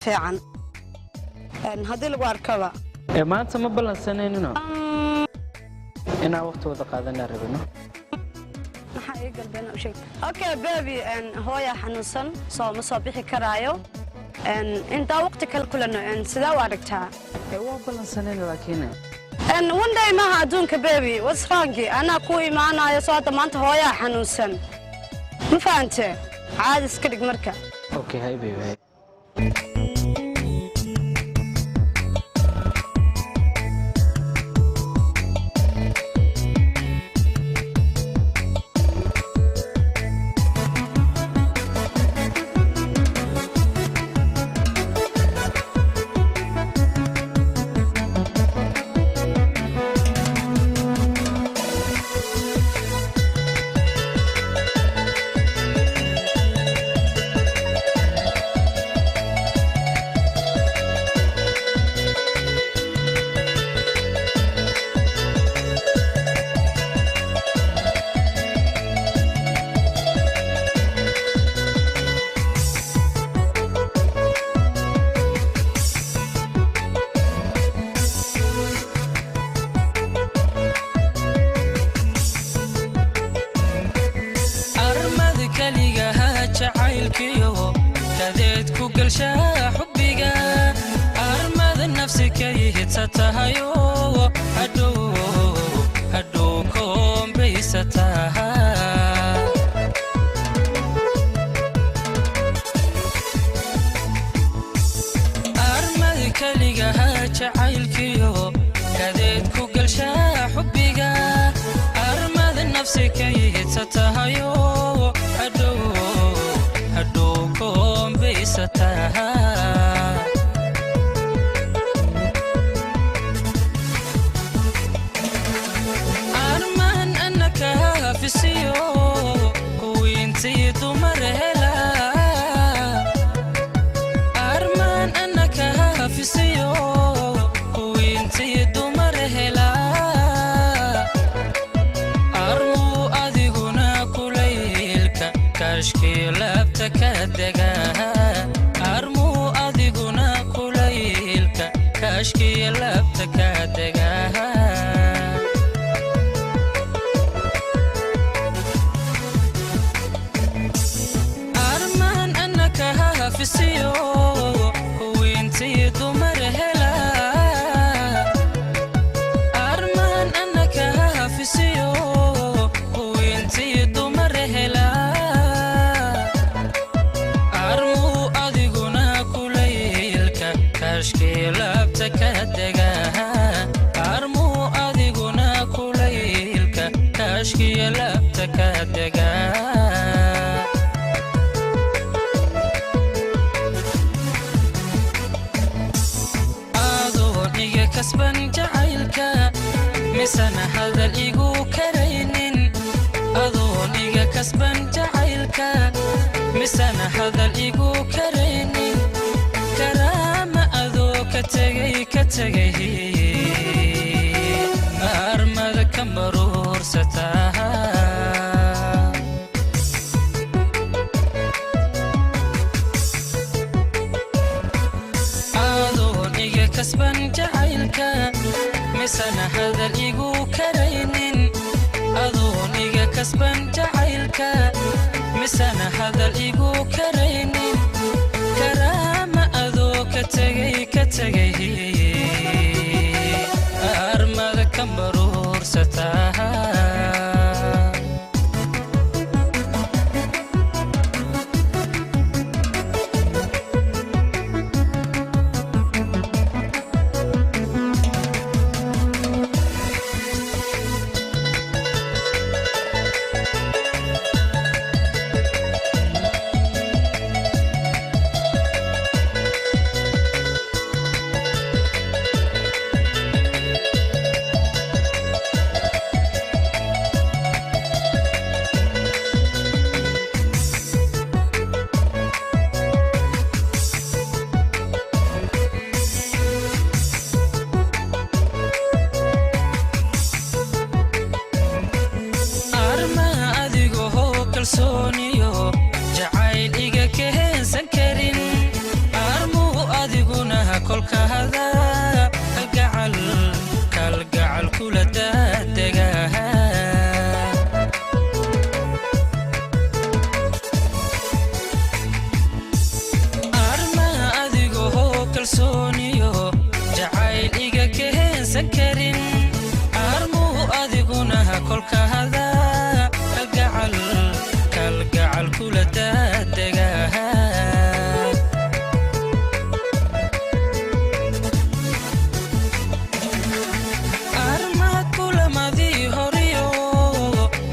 فعلا هذه الواركبة ما أنت ما بلنسنيننا أنا وقت وذا قادنا ربنا maxaa galbeena u sheeg okay baby hooya xanuunsan soo ma soo bixi karaayo inta waqti kale kulano sida u aragtaa waa balansaneen laakiin one day ma adduunka baby what's wrong ana ku imaanayo soo hadda maanta hooya xanuunsan ma fahamte caadi iska dhig marka okay hay baby kolka hada kalgacal kula dadegaha arma adigoo kalsooniyo jacayl iga keensan karin armu adiguna kolka hada kalgacal kula dadegaha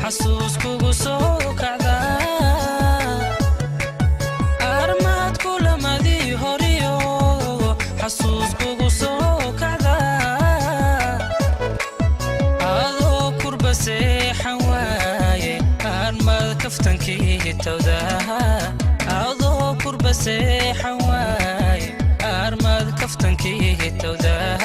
حسوس كوغو سو كعدا أرمات كل ما دي هوريو حسوس كوغو سو كعدا هذا قرب سيحا واي أرمات كفتنكي تودا هذا قرب سيحا واي أرمات كفتنكي تودا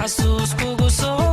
حسوس كوغو سو